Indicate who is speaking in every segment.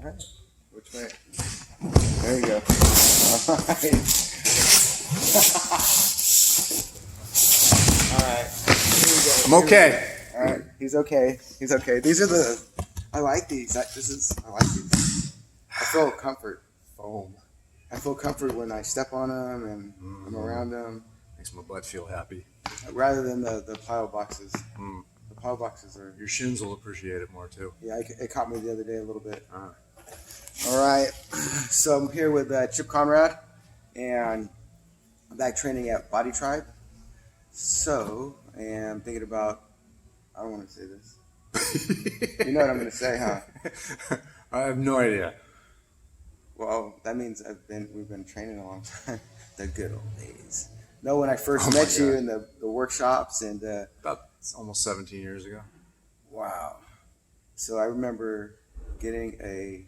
Speaker 1: right. Which way? There you go. All right. All right. Here we go.
Speaker 2: I'm okay.
Speaker 1: All right. He's okay. He's okay. These are the. I like these. I like these. I feel comfort.
Speaker 2: Foam.
Speaker 1: I feel comfort when I step on them and I'm around them.
Speaker 2: Makes my butt feel happy.
Speaker 1: Rather than the pile boxes.
Speaker 2: Mm.
Speaker 1: The pile boxes are.
Speaker 2: Your shins will appreciate it more too.
Speaker 1: Yeah, it caught me the other day a little bit.
Speaker 2: Uh-huh.
Speaker 1: All right. So I'm here with Chip Conrad, and I'm back training at Body Tribe. So, and I'm thinking about. I don't want to say this. You know what I'm going to say, huh?
Speaker 2: I have no idea.
Speaker 1: Well, that means we've been training a long time. The good old days. No, when I first met you in the workshops and
Speaker 2: About almost 17 years ago.
Speaker 1: wow. So I remember getting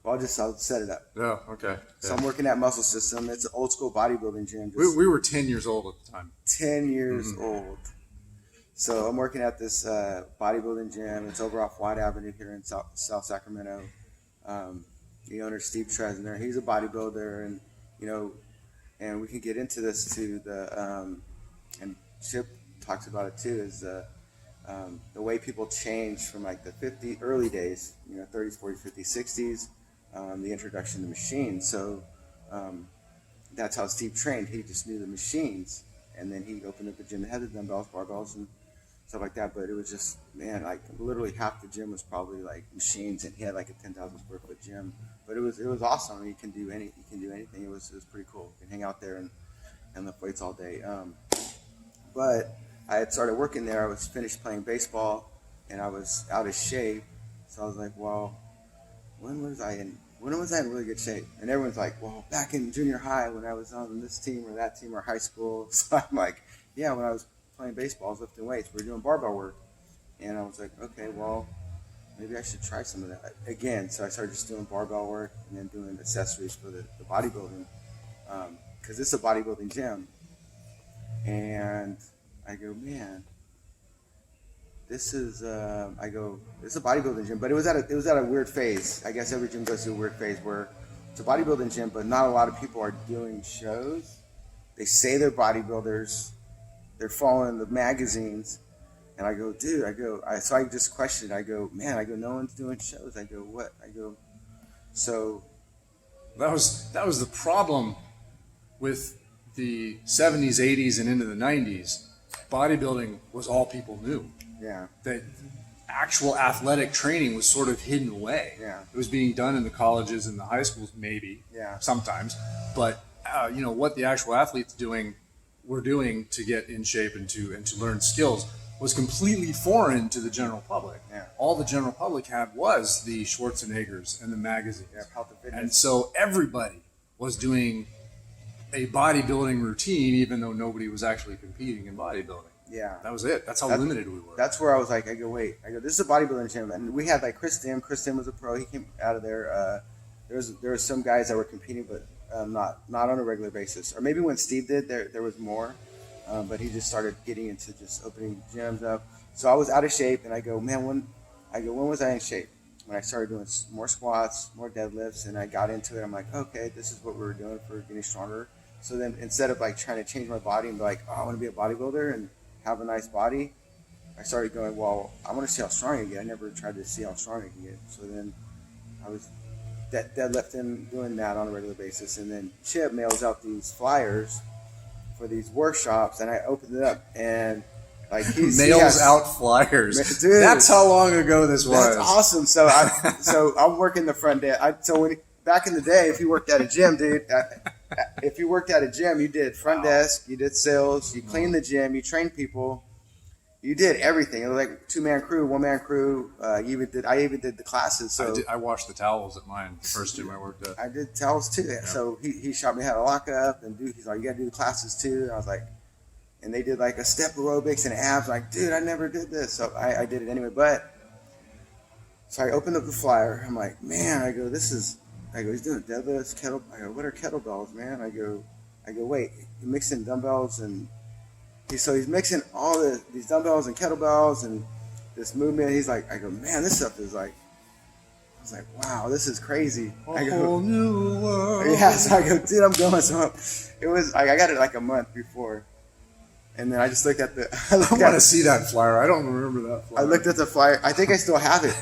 Speaker 1: I'll set it up.
Speaker 2: Oh, okay.
Speaker 1: So I'm working at Muscle System. It's an old school bodybuilding gym.
Speaker 2: We were 10 years old at the time.
Speaker 1: 10 years old. So I'm working at this bodybuilding gym. It's over off White Avenue here in South Sacramento. The owner, Steve Tresner, he's a bodybuilder, and and we can get into this too. And Chip talks about it too. Is the way people change from like the early days, 30s, 40s, 50s, 60s, the introduction to machines. So that's how Steve trained. He just knew the machines, and then he opened up a gym that had the dumbbells, barbells, and stuff like that. But it was just, man, like literally half the gym was probably like machines, and he had like a 10,000 square foot gym. But it was awesome. You can do anything. It was pretty cool. You can hang out there and lift weights all day. But I had started working there. I was finished playing baseball, and I was out of shape. So I was like, well, when was I in really good shape? And everyone's like, well, back in junior high when I was on this team or that team or high school. So I'm like, yeah, when I was playing baseball, I was lifting weights. We were doing barbell work. And I was like, okay, well, maybe I should try some of that again. So I started just doing barbell work and then doing accessories for the bodybuilding, because it's a bodybuilding gym. And I go, man, this is it's a bodybuilding gym, but it was at a weird phase. I guess every gym goes through a weird phase where it's a bodybuilding gym, but not a lot of people are doing shows. They say they're bodybuilders, they're following the magazines. And I go, dude, so I just questioned. I go, man, no one's doing shows. I go, what? So.
Speaker 2: That was the problem with the 70s, 80s, and into the 90s. Bodybuilding was all people knew.
Speaker 1: Yeah.
Speaker 2: That actual athletic training was sort of hidden away.
Speaker 1: Yeah.
Speaker 2: It was being done in the colleges and the high schools, maybe.
Speaker 1: Yeah.
Speaker 2: Sometimes. But, what the actual athletes were doing to get in shape and to learn skills was completely foreign to the general public.
Speaker 1: Yeah.
Speaker 2: All the general public had was the Schwarzeneggers and the magazines.
Speaker 1: Yeah, Health and Fitness.
Speaker 2: And so everybody was doing a bodybuilding routine, even though nobody was actually competing in bodybuilding.
Speaker 1: Yeah.
Speaker 2: That was it. That's how limited we were.
Speaker 1: That's where I was like, this is a bodybuilding gym. And we had like Chris Dim. Chris Dim was a pro. He came out of there. There was some guys that were competing, but not on a regular basis. Or maybe when Steve did, there was more. But he just started getting into just opening gyms up. So I was out of shape, and I go, man, when was I in shape? When I started doing more squats, more deadlifts, and I got into it, I'm like, okay, this is what we were doing for getting stronger. So then instead of like trying to change my body and be like, oh, I want to be a bodybuilder and have a nice body, I started going, well, I want to see how strong I get. I never tried to see how strong I can get. So then I was deadlifting, doing that on a regular basis. And then Chip mails out these flyers for these workshops, and I opened it up, and like he
Speaker 2: mails out flyers. Dude, that's how long ago this was.
Speaker 1: That's awesome. So I'm working the front desk. Back in the day, if you worked at a gym, dude, you did front desk, you did sales, you cleaned the gym, you trained people, you did everything. It was like 2-man crew, 1-man crew. I even did the classes. So
Speaker 2: I washed the towels at mine, the first gym I worked at.
Speaker 1: I did towels too. Yeah. So he showed me how to lock up, and dude, he's like, you gotta do the classes too. And I was like, and they did like a step aerobics and abs. I'm like, dude, I never did this. So I did it anyway. So I opened up the flyer. I'm like, man, I go, he's doing deadlifts, what are kettlebells, man? I go, wait, you're mixing dumbbells and he's mixing all these dumbbells and kettlebells and this movement. He's like, I go, man, this stuff is like, was like, wow, this is crazy.
Speaker 2: A whole new world.
Speaker 1: Yeah, so I go, dude, I'm going. So it was like I got it like a month before, and then I just looked at the.
Speaker 2: I want to see that flyer. I don't remember that flyer.
Speaker 1: I looked at the flyer. I think I still have it.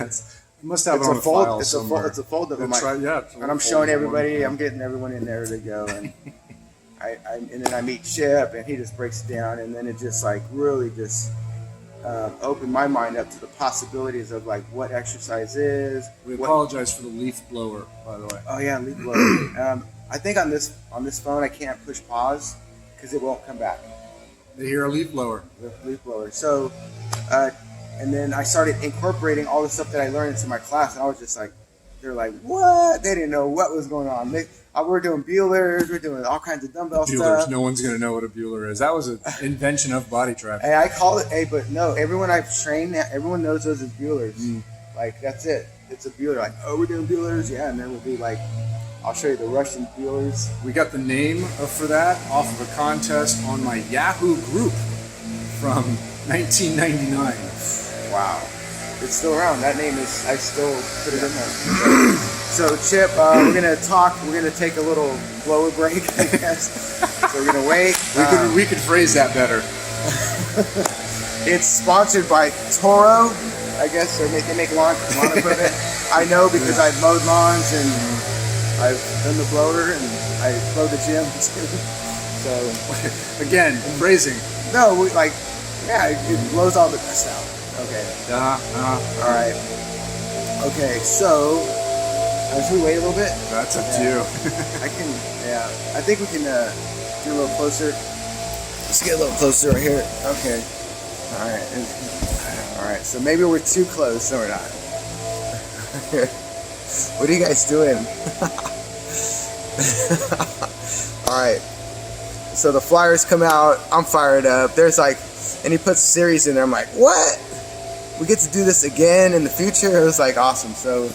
Speaker 2: You must have
Speaker 1: It's
Speaker 2: it on
Speaker 1: a fold.
Speaker 2: file
Speaker 1: It's
Speaker 2: somewhere.
Speaker 1: a fold of them.
Speaker 2: That's right. Yeah.
Speaker 1: And I'm showing everybody. I'm getting everyone in there to go, and and then I meet Chip, and he just breaks it down, and then it just like really just opened my mind up to the possibilities of like what exercise is.
Speaker 2: We apologize for the leaf blower, by the way.
Speaker 1: Oh yeah, leaf blower. I think on this phone I can't push pause because it won't come back.
Speaker 2: They hear a leaf blower.
Speaker 1: Leaf blower. So, and then I started incorporating all the stuff that I learned into my class, and I was just like, they're like, what? They didn't know what was going on. We're doing Buellers, we're doing all kinds of dumbbell
Speaker 2: Buellers.
Speaker 1: stuff.
Speaker 2: No one's going to know what a Bueller is. That was an invention of body trap.
Speaker 1: Hey, I call it, but no, everyone I've trained, everyone knows those as Buellers. Like, that's it. It's a Bueller. Like, oh, we're doing Buellers? Yeah, and then we'll be like, I'll show you the Russian Buellers.
Speaker 2: We got the name for that off of a contest on my Yahoo group from 1999.
Speaker 1: Wow. It's still around. That name is, I still put it in there. So, Chip, we're going to talk. We're going to take a little blower break, I guess. So we're going to wait.
Speaker 2: We could phrase that better.
Speaker 1: It's sponsored by Toro, I guess. They make lawn equipment. I know because I've mowed lawns and I've done the blower and I blow the gym too. So,
Speaker 2: again, phrasing.
Speaker 1: No, it blows all the dust out. Okay. All right. Okay, so should we wait a little bit?
Speaker 2: That's up to you.
Speaker 1: I think we can get a little closer. Let's get a little closer right here. Okay. All right. All right. So maybe we're too close. No, we're not. What are you guys doing? All right. So the flyers come out. I'm fired up. There's like, and he puts series in there. I'm like, what? We get to do this again in the future. It was like awesome. So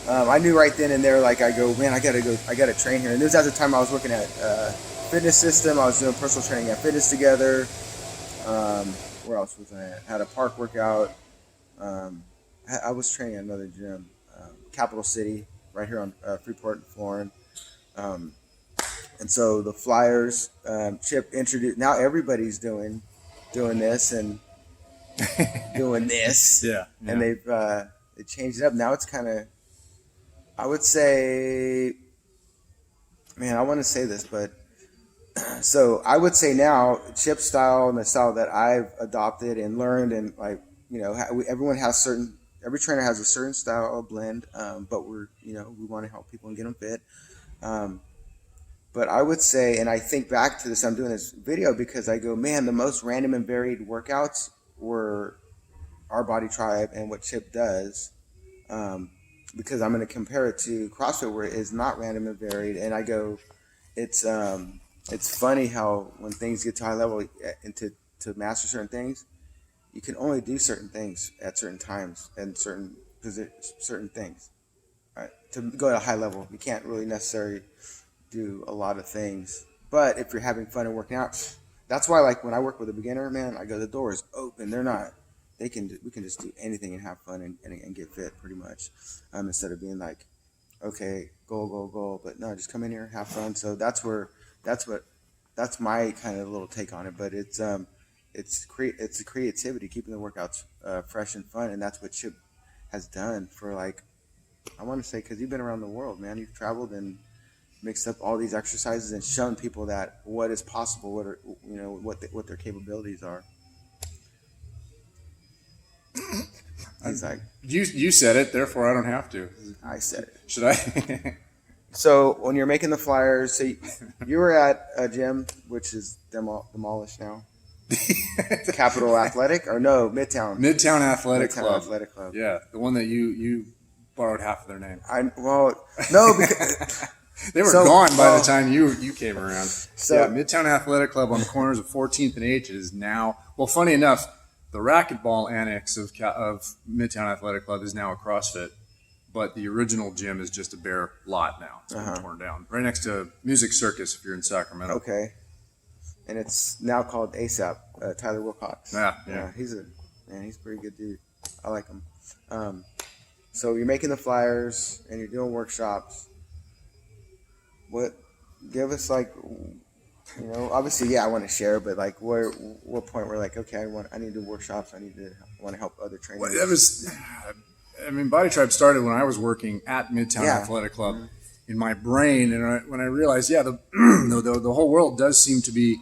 Speaker 1: I knew right then and there, like I go, man, I gotta train here. And this was at the time I was working at Fitness System. I was doing personal training at Fitness Together. Where else was I at? Had a park workout. I was training at another gym, Capital City, right here on Freeport and Florin. And so the flyers, Chip introduced. Now everybody's doing this and doing this.
Speaker 2: Yeah.
Speaker 1: And they've they changed it up. Now it's kind of, I would say, man, I want to say this, but so I would say now Chip's style and the style that I've adopted and learned, and like, you know, every trainer has a certain style blend, but we want to help people and get them fit. But I would say, and I think back to this, I'm doing this video because I go, man, the most random and varied workouts were our Body Tribe and what Chip does, because I'm going to compare it to CrossFit where it is not random and varied. And I go, it's funny how when things get to high level and to master certain things, you can only do certain things at certain times and certain things. Right? To go at a high level, you can't really necessarily do a lot of things. But if you're having fun and working out, that's why, like, when I work with a beginner, man, I go, the door is open. We can just do anything and have fun and get fit pretty much, instead of being like, okay, goal, but no, just come in here, have fun. So that's my kind of little take on it. But it's the creativity, keeping the workouts fresh and fun, and that's what Chip has done for, like, I want to say, because you've been around the world, man. You've traveled and mixed up all these exercises and shown people that what is possible, what their capabilities are. He's like,
Speaker 2: you said it, therefore I don't have to.
Speaker 1: I said it.
Speaker 2: Should I?
Speaker 1: So when you're making the flyers, so you were at a gym which is demolished now. Capital Athletic or no Midtown
Speaker 2: Athletic Club.
Speaker 1: Athletic Club.
Speaker 2: Yeah, the one that you borrowed half of their name.
Speaker 1: No, because
Speaker 2: they were gone by the time you came around.
Speaker 1: So
Speaker 2: yeah, Midtown Athletic Club on the corners of 14th and H is now, well, funny enough, the racquetball annex of Midtown Athletic Club is now a CrossFit, but the original gym is just a bare lot now. It's been torn down. Right next to Music Circus if you're in Sacramento.
Speaker 1: Okay. And it's now called ASAP, Tyler Wilcox.
Speaker 2: Yeah.
Speaker 1: He's a pretty good dude. I like him. So you're making the flyers and you're doing workshops. Give us like, obviously, yeah, I want to share, but like, what point we're like, okay, I need to do workshops. I want to help other trainers.
Speaker 2: Well, Body Tribe started when I was working at Midtown Athletic Club. Mm-hmm. In my brain, and when I realized, the whole world does seem to be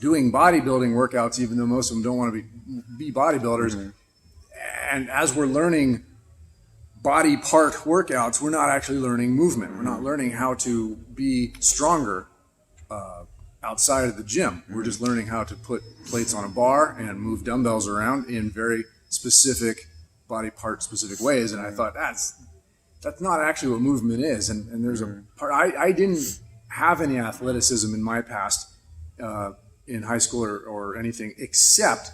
Speaker 2: doing bodybuilding workouts, even though most of them don't want to be bodybuilders. Mm-hmm. And as we're learning body part workouts, we're not actually learning movement. Mm-hmm. We're not learning how to be stronger outside of the gym. Mm-hmm. We're just learning how to put plates on a bar and move dumbbells around in very specific body part specific ways. And I thought that's not actually what movement is. And there's a part, I didn't have any athleticism in my past in high school or anything, except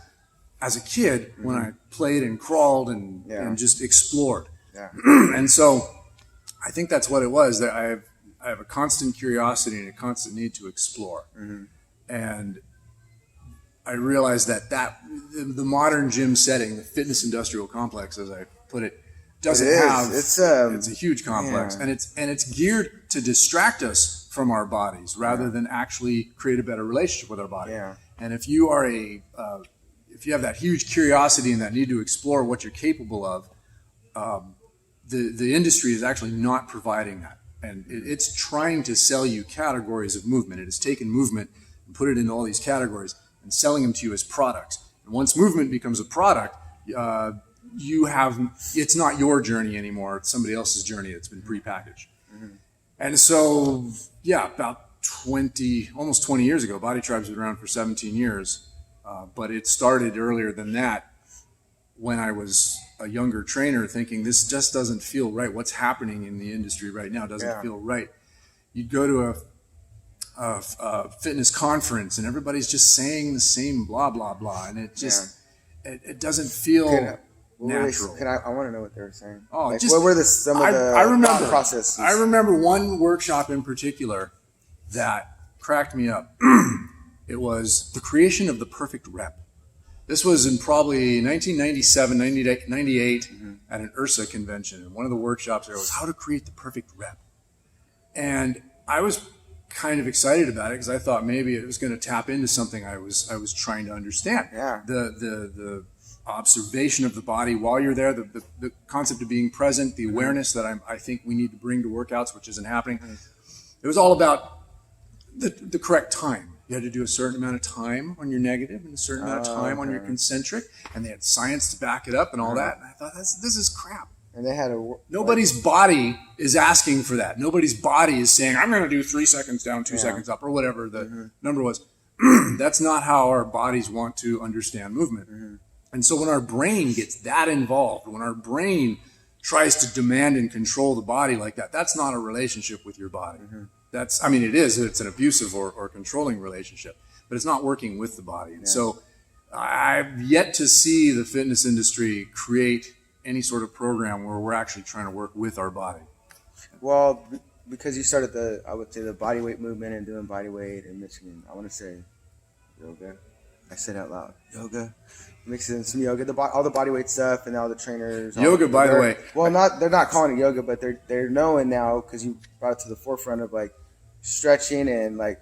Speaker 2: as a kid when I played and crawled and just explored. Yeah. And so I think that's what it was, that I have a constant curiosity and a constant need to explore. Mm-hmm. And I realized that the modern gym setting, the fitness industrial complex, as I put it, doesn't have. It's a huge complex, and it's geared to distract us from our bodies rather than actually create a better relationship with our body. Yeah. And if you are if you have that huge curiosity and that need to explore what you're capable of, the industry is actually not providing that, and it's trying to sell you categories of movement. It has taken movement and put it into all these categories and selling them to you as products. And once movement becomes a product, it's not your journey anymore. It's somebody else's journey that's been prepackaged. Mm-hmm. And so, about almost 20 years ago, Body Tribe's been around for 17 years, but it started earlier than that when I was a younger trainer thinking, this just doesn't feel right. What's happening in the industry right now doesn't feel right. You'd go to a fitness conference and everybody's just saying the same blah, blah, blah. And it just, it doesn't feel natural.
Speaker 1: I want to know what they were saying.
Speaker 2: Oh,
Speaker 1: like, what were some of the processes?
Speaker 2: I remember one workshop in particular that cracked me up. It was the creation of the perfect rep. This was in probably 1997, 98 at an URSA convention. And one of the workshops there was how to create the perfect rep. And I was kind of excited about it because I thought maybe it was going to tap into something I was trying to understand. Yeah. The observation of the body while you're there, the concept of being present, the awareness that I think we need to bring to workouts, which isn't happening. It was all about the correct time. You had to do a certain amount of time on your negative and a certain amount of time on your concentric, and they had science to back it up and all that. And I thought, this is crap.
Speaker 1: And they had
Speaker 2: nobody's body is asking for that. Nobody's body is saying, I'm going to do 3 seconds down, 2 seconds up, or whatever the number was. That's not how our bodies want to understand movement. Mm-hmm. And so when our brain gets that involved, when our brain tries to demand and control the body like that, that's not a relationship with your body. Mm-hmm. It is. It's an abusive or controlling relationship, but it's not working with the body. And so I've yet to see the fitness industry create any sort of program where we're actually trying to work with our body.
Speaker 1: Well, because you started the body weight movement and doing body weight in Michigan, I want to say yoga. I said out loud, yoga. Mixing some yoga, all the body weight stuff, and all the trainers.
Speaker 2: Yoga, by the way.
Speaker 1: Well, they're not calling it yoga, but they're knowing now because you brought it to the forefront of like stretching and like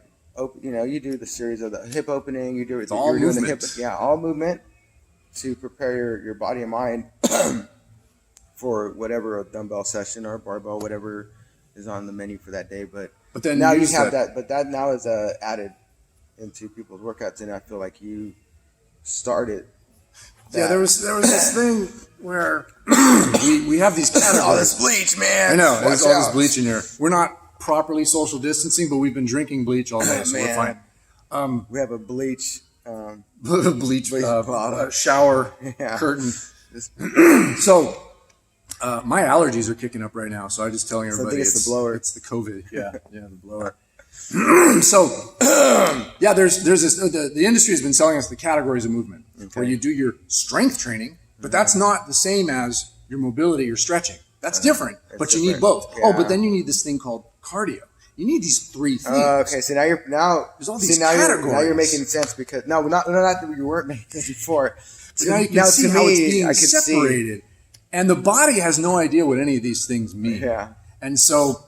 Speaker 1: you do the series of the hip opening. You do it.
Speaker 2: All movement.
Speaker 1: All movement to prepare your body and mind for whatever a dumbbell session or a barbell, whatever is on the menu for that day. But
Speaker 2: then
Speaker 1: now you have that. But that now is added into people's workouts, and I feel like you started.
Speaker 2: Yeah, there was this thing where we have these categories.
Speaker 1: All this bleach, man.
Speaker 2: I know, there's all this bleach in here. We're not properly social distancing, but we've been drinking bleach all day, so we're fine.
Speaker 1: We have a bleach
Speaker 2: shower curtain. So my allergies are kicking up right now, so I'm just telling everybody
Speaker 1: it's the blower.
Speaker 2: It's the COVID. Yeah, the blower. So there's this. The industry has been selling us the categories of movement, where you do your strength training, but that's not the same as your mobility, your stretching. That's different, but you need both. Yeah. Oh, but then you need this thing called cardio. You need these 3 things.
Speaker 1: Okay, so there's
Speaker 2: all these categories.
Speaker 1: Now you're making sense because not that you weren't making it before.
Speaker 2: Now you can see how it's being separated. And the body has no idea what any of these things mean.
Speaker 1: Yeah.
Speaker 2: And so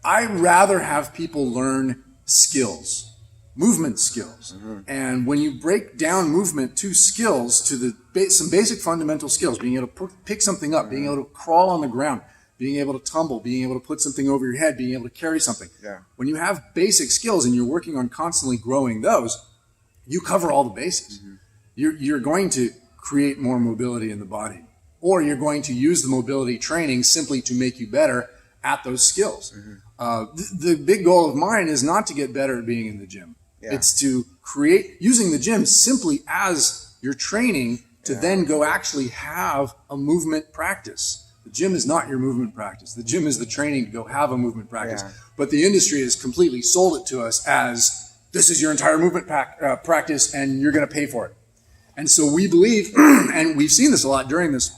Speaker 2: I rather have people learn skills, movement skills. And when you break down movement to skills, to some basic fundamental skills, being able to pick something up, being able to crawl on the ground, being able to tumble, being able to put something over your head, being able to carry something.
Speaker 1: Yeah.
Speaker 2: When you have basic skills and you're working on constantly growing those, you cover all the bases. You're going to create more mobility in the body, or you're going to use the mobility training simply to make you better at those skills. The big goal of mine is not to get better at being in the gym.
Speaker 1: Yeah.
Speaker 2: It's to create, using the gym simply as your training to then go actually have a movement practice. The gym is not your movement practice. The gym is the training to go have a movement practice.
Speaker 1: Yeah.
Speaker 2: But the industry has completely sold it to us as this is your entire movement practice and you're going to pay for it. And so we believe, and we've seen this a lot during this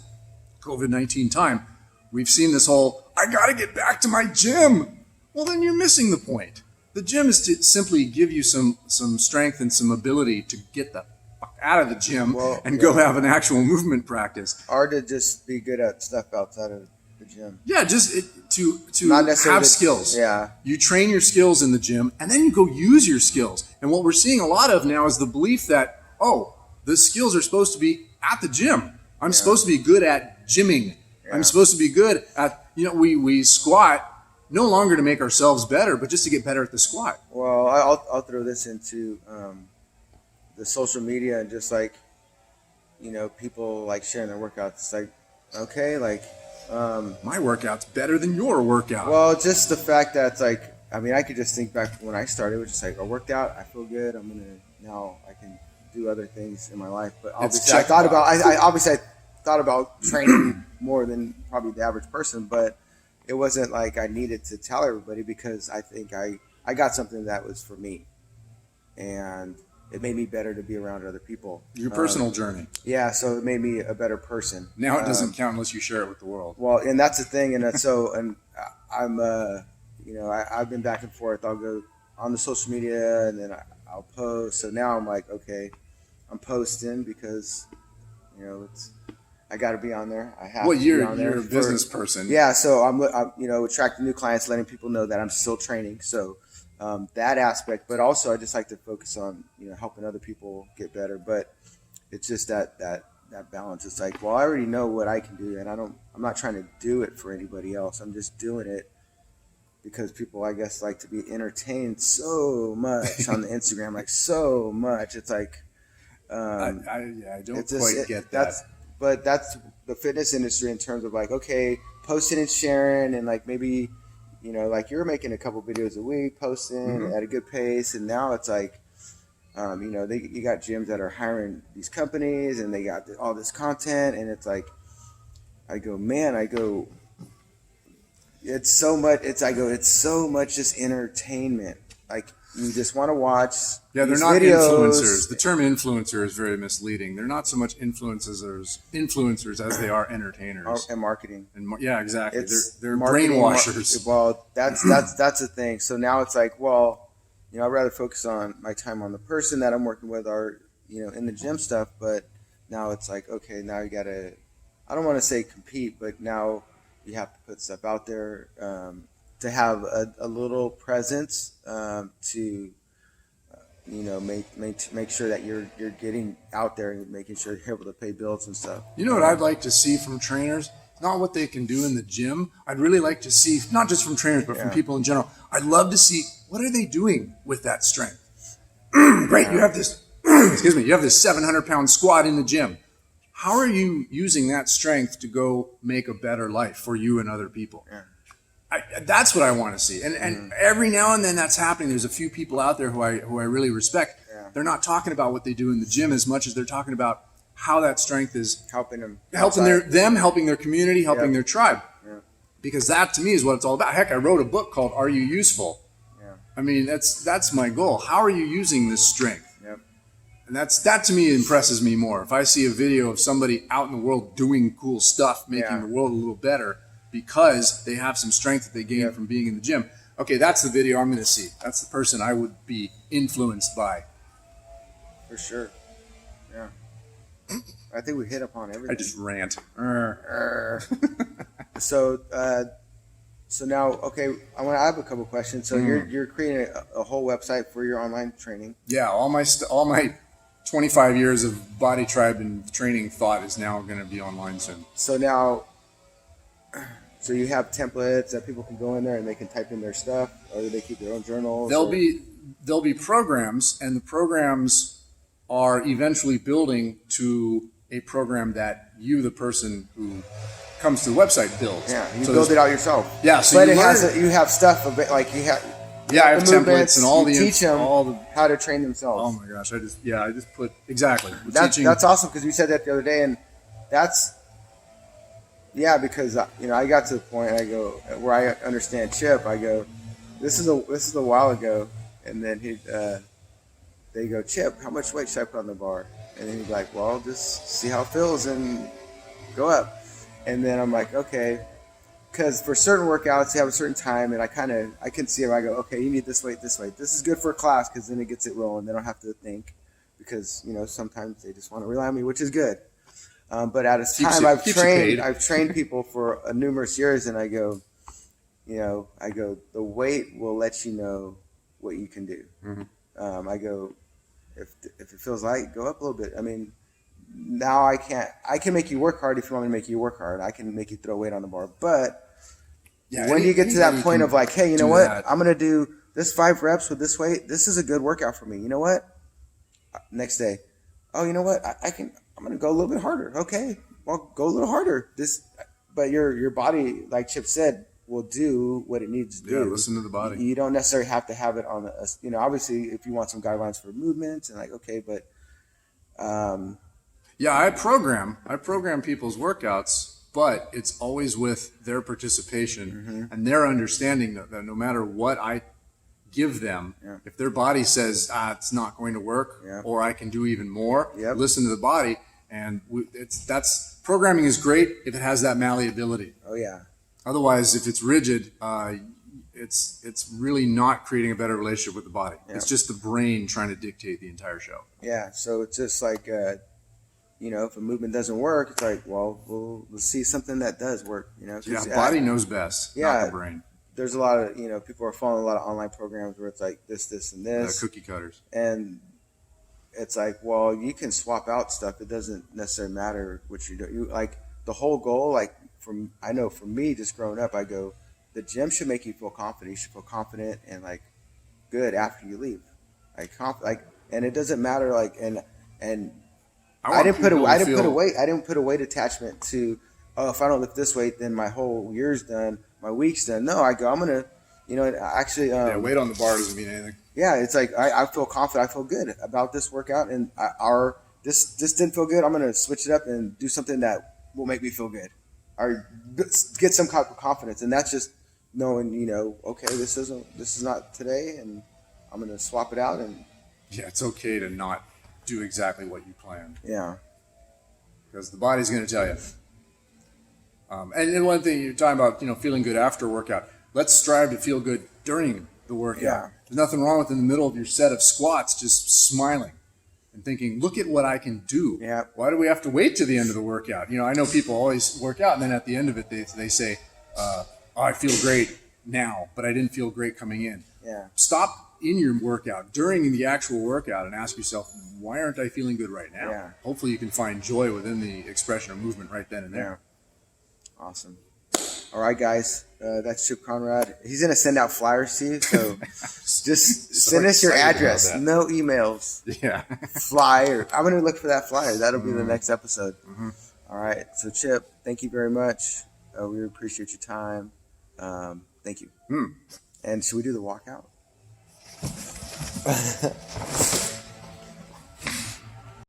Speaker 2: COVID-19 time, we've seen this whole, I got to get back to my gym. Well, then you're missing the point. The gym is to simply give you some strength and some ability to get the fuck out of the gym and go have an actual movement practice.
Speaker 1: Or to just be good at stuff outside of the gym.
Speaker 2: Yeah, just to
Speaker 1: Not necessarily
Speaker 2: have skills.
Speaker 1: Yeah.
Speaker 2: You train your skills in the gym, and then you go use your skills. And what we're seeing a lot of now is the belief that, the skills are supposed to be at the gym. I'm supposed to be good at gymming. I'm supposed to be good at, we squat no longer to make ourselves better, but just to get better at the squat.
Speaker 1: Well, I'll throw this into the social media and just like, people like sharing their workouts. It's like, okay, like.
Speaker 2: My workout's better than your workout.
Speaker 1: Well, just the fact that it's like, I could just think back when I started, it was just like, I worked out, I feel good, now I can do other things in my life. But obviously I thought about training more than probably the average person, but it wasn't like I needed to tell everybody because I think I got something that was for me. And it made me better to be around other people.
Speaker 2: Your personal journey.
Speaker 1: Yeah, so it made me a better person.
Speaker 2: Now it doesn't count unless you share it with the world.
Speaker 1: Well, and that's the thing. And I'm, I've been back and forth. I'll go on the social media and then I'll post. So now I'm like, okay, I'm posting because, I got to be on there. I have to be on there.
Speaker 2: You're a business person.
Speaker 1: Yeah, so I'm attracting new clients, letting people know that I'm still training. So that aspect, but also I just like to focus on helping other people get better. But it's just that balance. It's like, well, I already know what I can do, and I'm not trying to do it for anybody else. I'm just doing it because people, I guess, like to be entertained so much on the Instagram, like so much. It's like
Speaker 2: I don't quite get that.
Speaker 1: But that's the fitness industry in terms of like, okay, posting and sharing, and like maybe, like you're making a couple videos a week, posting at a good pace, and now it's like, you got gyms that are hiring these companies, and they got all this content, and it's like, it's so much just entertainment. Like you just want to watch.
Speaker 2: Yeah, they're not influencers. The term influencer is very misleading. They're not so much influencers as they are entertainers.
Speaker 1: And marketing.
Speaker 2: Yeah, exactly. They're brainwashers.
Speaker 1: Well, that's the thing. So now it's like, well, I'd rather focus on my time on the person that I'm working with or, in the gym stuff. But now it's like, okay, now you got to, I don't want to say compete, but now you have to put stuff out there to have a little presence to make sure that you're getting out there and making sure you're able to pay bills and stuff.
Speaker 2: You know what I'd like to see from trainers? Not what they can do in the gym. I'd really like to see, not just from trainers, but from people in general. I'd love to see, what are they doing with that strength? Great, you have this, you have this 700-pound squat in the gym. How are you using that strength to go make a better life for you and other people?
Speaker 1: Yeah.
Speaker 2: That's what I want to see. And every now and then that's happening. There's a few people out there who I really respect. Yeah. They're not talking about what they do in the gym as much as they're talking about how that strength is
Speaker 1: helping them,
Speaker 2: helping their community, helping their tribe. Yeah. Because that to me is what it's all about. Heck, I wrote a book called Are You Useful? Yeah. I mean, that's my goal. How are you using this strength? Yep. And that to me impresses me more. If I see a video of somebody out in the world doing cool stuff, making the world a little better, because they have some strength that they gain from being in the gym. Okay, that's the video I'm going to see. That's the person I would be influenced by.
Speaker 1: For sure. Yeah. I think we hit upon everything.
Speaker 2: I just rant.
Speaker 1: So now, okay, I have a couple questions. So you're creating a whole website for your online training.
Speaker 2: Yeah, all my 25 years of Body Tribe and training thought is now going to be online soon.
Speaker 1: So now, so you have templates that people can go in there and they can type in their stuff, or do they keep their own journals?
Speaker 2: There'll be programs, and the programs are eventually building to a program that you, the person who comes to the website, builds.
Speaker 1: Yeah, you build it out yourself.
Speaker 2: Yeah, so
Speaker 1: but you have stuff like you have.
Speaker 2: Yeah, I have templates and all the
Speaker 1: teach them how to train themselves.
Speaker 2: Oh my gosh, I just put exactly.
Speaker 1: That's awesome because you said that the other day, and that's because I got to the point I go where I understand Chip. I go, this is a while ago, and then they go, Chip, how much weight should I put on the bar? And then he's like, well, just see how it feels and go up. And then I'm like, okay. Because for certain workouts, you have a certain time, and I can see it. I go, okay, you need this weight, this weight. This is good for a class because then it gets it rolling. They don't have to think because sometimes they just want to rely on me, which is good. But at a time, I've trained people for numerous years, and I go, the weight will let you know what you can do. Mm-hmm. I go, if it feels light, go up a little bit. I mean, now I can make you work hard if you want me to make you work hard. I can make you throw weight on the bar, but when do you get to that point of like, hey, you know what? I'm going to do this 5 reps with this weight. This is a good workout for me. You know what? Next day, oh, you know what? I'm going to go a little bit harder. Okay, well, go a little harder. But your body, like Chip said, will do what it needs to do.
Speaker 2: Yeah, listen to the body.
Speaker 1: You don't necessarily have to have it on obviously if you want some guidelines for movements and like, okay, but
Speaker 2: I program people's workouts, but it's always with their participation and their understanding that no matter what I give them, if their body says, it's not going to work, or I can do even more, listen to the body. And that's programming is great if it has that malleability.
Speaker 1: Oh, yeah.
Speaker 2: Otherwise, if it's rigid, it's really not creating a better relationship with the body. Yeah. It's just the brain trying to dictate the entire show.
Speaker 1: Yeah, so it's just like... if a movement doesn't work, it's like, well, we'll see something that does work.
Speaker 2: Body knows best, not the brain.
Speaker 1: There's a lot of, people are following a lot of online programs where it's like this, and this.
Speaker 2: Cookie cutters.
Speaker 1: And it's like, well, you can swap out stuff. It doesn't necessarily matter what you do. You like the whole goal. Like I know for me, just growing up, I go, the gym should make you feel confident. You should feel confident and like good after you leave. And it doesn't matter. I didn't put a weight attachment to, if I don't lift this weight, then my whole year's done, my week's done. No, I go, I'm gonna, actually.
Speaker 2: Weight on the bar doesn't mean anything.
Speaker 1: Yeah, it's like I feel confident, I feel good about this workout, and this didn't feel good. I'm gonna switch it up and do something that will make me feel good, or get some kind of confidence, and that's just knowing, okay, this is not today, and I'm gonna swap it out, and
Speaker 2: it's okay to not do exactly what you planned.
Speaker 1: Yeah.
Speaker 2: Because the body's going to tell you. And then one thing you're talking about, feeling good after a workout. Let's strive to feel good during the workout.
Speaker 1: Yeah.
Speaker 2: There's nothing wrong with in the middle of your set of squats just smiling and thinking, look at what I can do.
Speaker 1: Yeah.
Speaker 2: Why do we have to wait to the end of the workout? I know people always work out and then at the end of it they say, I feel great now, but I didn't feel great coming in.
Speaker 1: Yeah.
Speaker 2: Stop in your workout during the actual workout and ask yourself, why aren't I feeling good right now?
Speaker 1: Yeah.
Speaker 2: Hopefully you can find joy within the expression of movement right then and there.
Speaker 1: Yeah. Awesome. All right, guys. That's Chip Conrad. He's going to send out flyers to you. So just send us your address. No emails.
Speaker 2: Yeah.
Speaker 1: Flyer. I'm going to look for that flyer. That'll be the next episode. Mm-hmm. All right. So Chip, thank you very much. We appreciate your time. Thank you. And should we do the walkout?